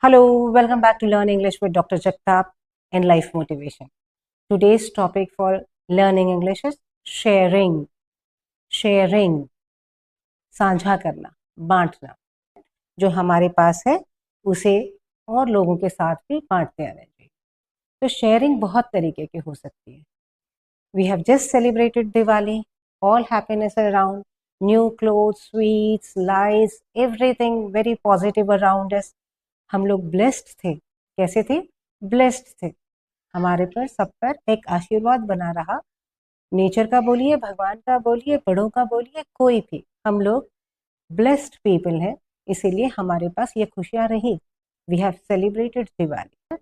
Hello, welcome back to Learn English with Dr. Jagtap and Life Motivation. Today's topic for learning English is sharing. Sharing, साझा करना, बांटना. जो हमारे पास है उसे और लोगों के साथ भी बांटते आना चाहिए. तो शेयरिंग बहुत तरीके की हो सकती है. We have just celebrated Diwali, all happiness around, new clothes, sweets, lights, everything very positive around us. हम लोग ब्लेस्ड थे. कैसे थे? ब्लेस्ड थे. हमारे पर सब पर एक आशीर्वाद बना रहा. नेचर का बोलिए, भगवान का बोलिए, बड़ों का बोलिए, कोई भी, हम लोग ब्लेस्ड पीपल हैं. इसीलिए हमारे पास ये खुशियां रही. We have celebrated Diwali,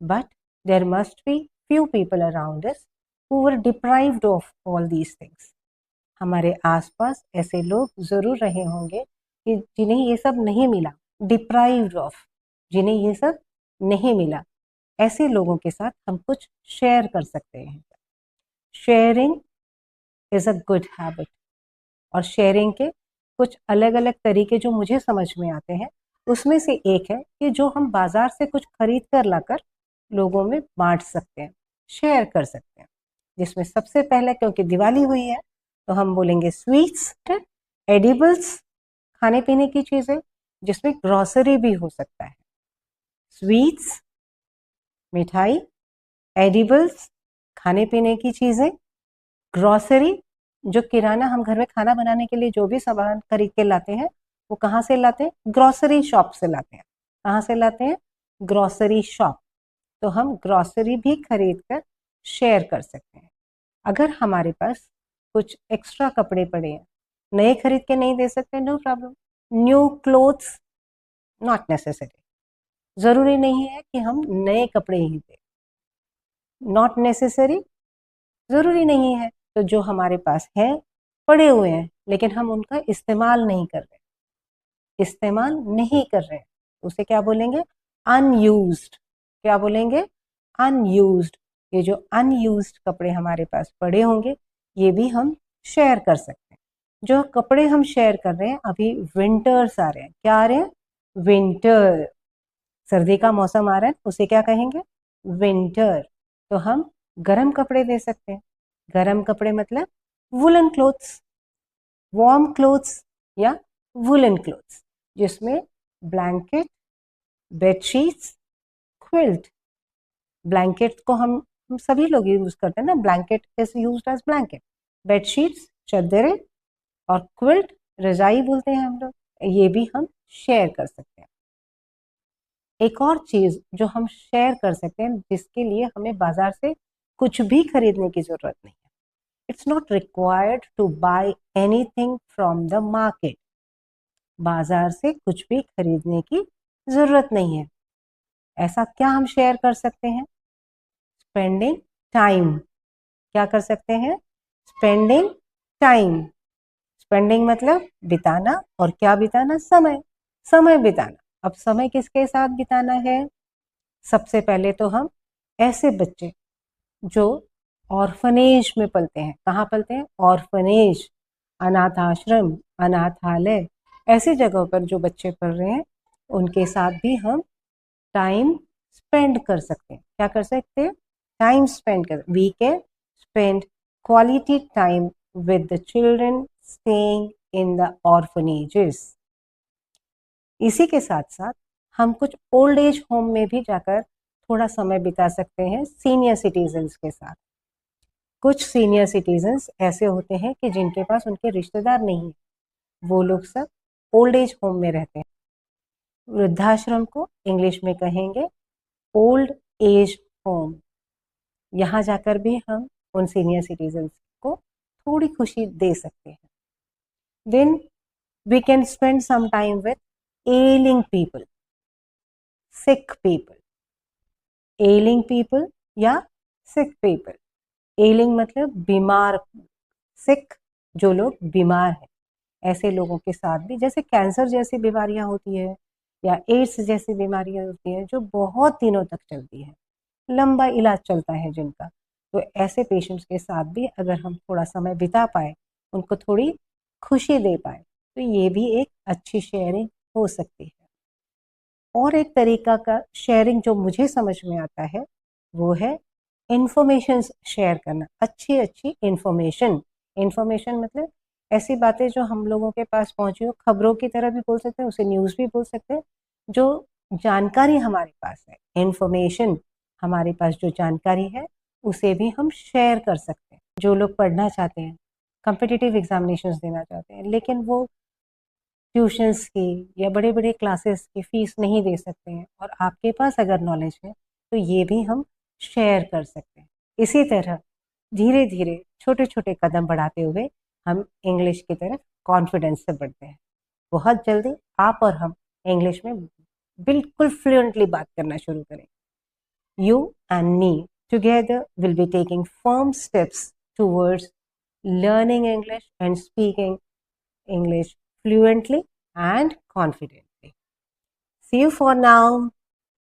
but there must be few people around us who were deprived of all these things. हमारे आसपास ऐसे लोग जरूर रहे होंगे कि जिन्हें ये सब नहीं मिला. डिप्राइव्ड ऑफ, जिन्हें ये सब नहीं मिला. ऐसे लोगों के साथ हम कुछ शेयर कर सकते हैं. Sharing is a good habit. और शेयरिंग के कुछ अलग अलग तरीके जो मुझे समझ में आते हैं, उसमें से एक है कि जो हम बाजार से कुछ खरीद कर लाकर लोगों में बांट सकते हैं, शेयर कर सकते हैं. जिसमें सबसे पहले, क्योंकि दिवाली हुई है, तो हम बोलेंगे स्वीट्स, एडिबल्स, खाने पीने की चीजें, जिसमें ग्रोसरी भी हो सकता है. स्वीट्स, मिठाई, एडिबल्स, खाने पीने की चीजें, ग्रोसरी, जो किराना, हम घर में खाना बनाने के लिए जो भी सामान खरीद के लाते हैं, वो कहाँ से लाते हैं? ग्रोसरी शॉप से लाते हैं. कहाँ से लाते हैं? Grocery shop. तो हम ग्रोसरी भी खरीद कर शेयर कर सकते हैं. अगर हमारे पास कुछ एक्स्ट्रा कपड़े पड़े हैं, नए खरीद के नहीं दे सकते, no problem. New clothes, not necessary. जरूरी नहीं है कि हम नए कपड़े ही दें. नॉट नेसेसरी, जरूरी नहीं है. तो जो हमारे पास है, पड़े हुए हैं, लेकिन हम उनका इस्तेमाल नहीं कर रहे, इस्तेमाल नहीं कर रहे हैं, उसे क्या बोलेंगे? अनयूज्ड. क्या बोलेंगे? अनयूज्ड. ये जो अनयूज्ड कपड़े हमारे पास पड़े होंगे, ये भी हम शेयर कर सकते हैं. जो कपड़े हम शेयर कर रहे हैं, अभी विंटर्स आ रहे हैं. क्या आ रहे हैं? विंटर. सर्दी का मौसम आ रहा है, उसे क्या कहेंगे? विंटर. तो हम गर्म कपड़े दे सकते हैं. गर्म कपड़े मतलब वुलन क्लोथ्स, वार्म क्लोथ्स या वुलन क्लोथ्स, जिसमें ब्लैंकेट, बेडशीट्स, क्विल्ट. ब्लैंकेट को हम सभी लोग यूज करते हैं ना. Blanket is used as blanket. Bedsheets, चादरें, और क्विल्ट, रजाई बोलते हैं हम लोग. ये भी हम शेयर कर सकते हैं. एक और चीज जो हम शेयर कर सकते हैं, जिसके लिए हमें बाजार से कुछ भी खरीदने की जरूरत नहीं है. It's not required to buy anything from the market. बाजार से कुछ भी खरीदने की जरूरत नहीं है. ऐसा क्या हम शेयर कर सकते हैं? Spending time. क्या कर सकते हैं? Spending time. स्पेंडिंग मतलब बिताना, और क्या बिताना? समय. समय बिताना. अब समय किसके साथ बिताना है? सबसे पहले तो हम ऐसे बच्चे जो ऑर्फनेज में पलते हैं. कहाँ पलते हैं? ऑर्फनेज, अनाथ आश्रम, अनाथालय, ऐसी जगहों पर जो बच्चे पढ़ रहे हैं, उनके साथ भी हम टाइम स्पेंड कर सकते हैं. क्या कर सकते हैं? टाइम स्पेंड कर. We can spend quality time with the children staying in the orphanages. इसी के साथ साथ हम कुछ ओल्ड एज होम में भी जाकर थोड़ा समय बिता सकते हैं सीनियर सिटीजन्स के साथ. कुछ सीनियर सिटीजन्स ऐसे होते हैं कि जिनके पास उनके रिश्तेदार नहीं है. वो लोग सब ओल्ड एज होम में रहते हैं. वृद्धाश्रम को इंग्लिश में कहेंगे ओल्ड एज होम. यहाँ जाकर भी हम उन सीनियर सिटीजन्स को थोड़ी खुशी दे सकते हैं. Then we can spend some time with ailing people, sick people. ailing people या sick people. ailing मतलब बीमार, sick जो लोग बीमार हैं, ऐसे लोगों के साथ भी, जैसे कैंसर जैसी बीमारियां होती है या एड्स जैसी बीमारियां होती हैं जो बहुत दिनों तक चलती है, लंबा इलाज चलता है जिनका, तो ऐसे पेशेंट्स के साथ भी अगर हम थोड़ा समय बिता पाए, उनको थोड़ी खुशी दे पाए, तो ये भी एक अच्छी शेयरिंग हो सकती है. और एक तरीका का शेयरिंग जो मुझे समझ में आता है वो है इंफॉर्मेशन शेयर करना, अच्छी अच्छी इंफॉर्मेशन। इंफॉर्मेशन मतलब ऐसी बातें जो हम लोगों के पास पहुंची हो, खबरों की तरह भी बोल सकते हैं, उसे न्यूज़ भी बोल सकते हैं, जो जानकारी हमारे पास है, इंफॉर्मेशन, हमारे पास जो जानकारी है उसे भी हम शेयर कर सकते हैं। जो लोग पढ़ना चाहते हैं, कॉम्पिटिटिव एग्जामिनेशंस देना चाहते हैं, लेकिन वो ट्यूशन्स की या बड़े बड़े क्लासेस की फीस नहीं दे सकते हैं और आपके पास अगर नॉलेज है तो ये भी हम शेयर कर सकते हैं। इसी तरह धीरे धीरे छोटे छोटे कदम बढ़ाते हुए हम इंग्लिश की तरफ कॉन्फिडेंस से बढ़ते हैं। बहुत जल्दी आप और हम इंग्लिश में बिल्कुल फ्लुएंटली बात करना शुरू करें। You and me together will be taking firm steps towards learning English and speaking English fluently and confidently. See you for now.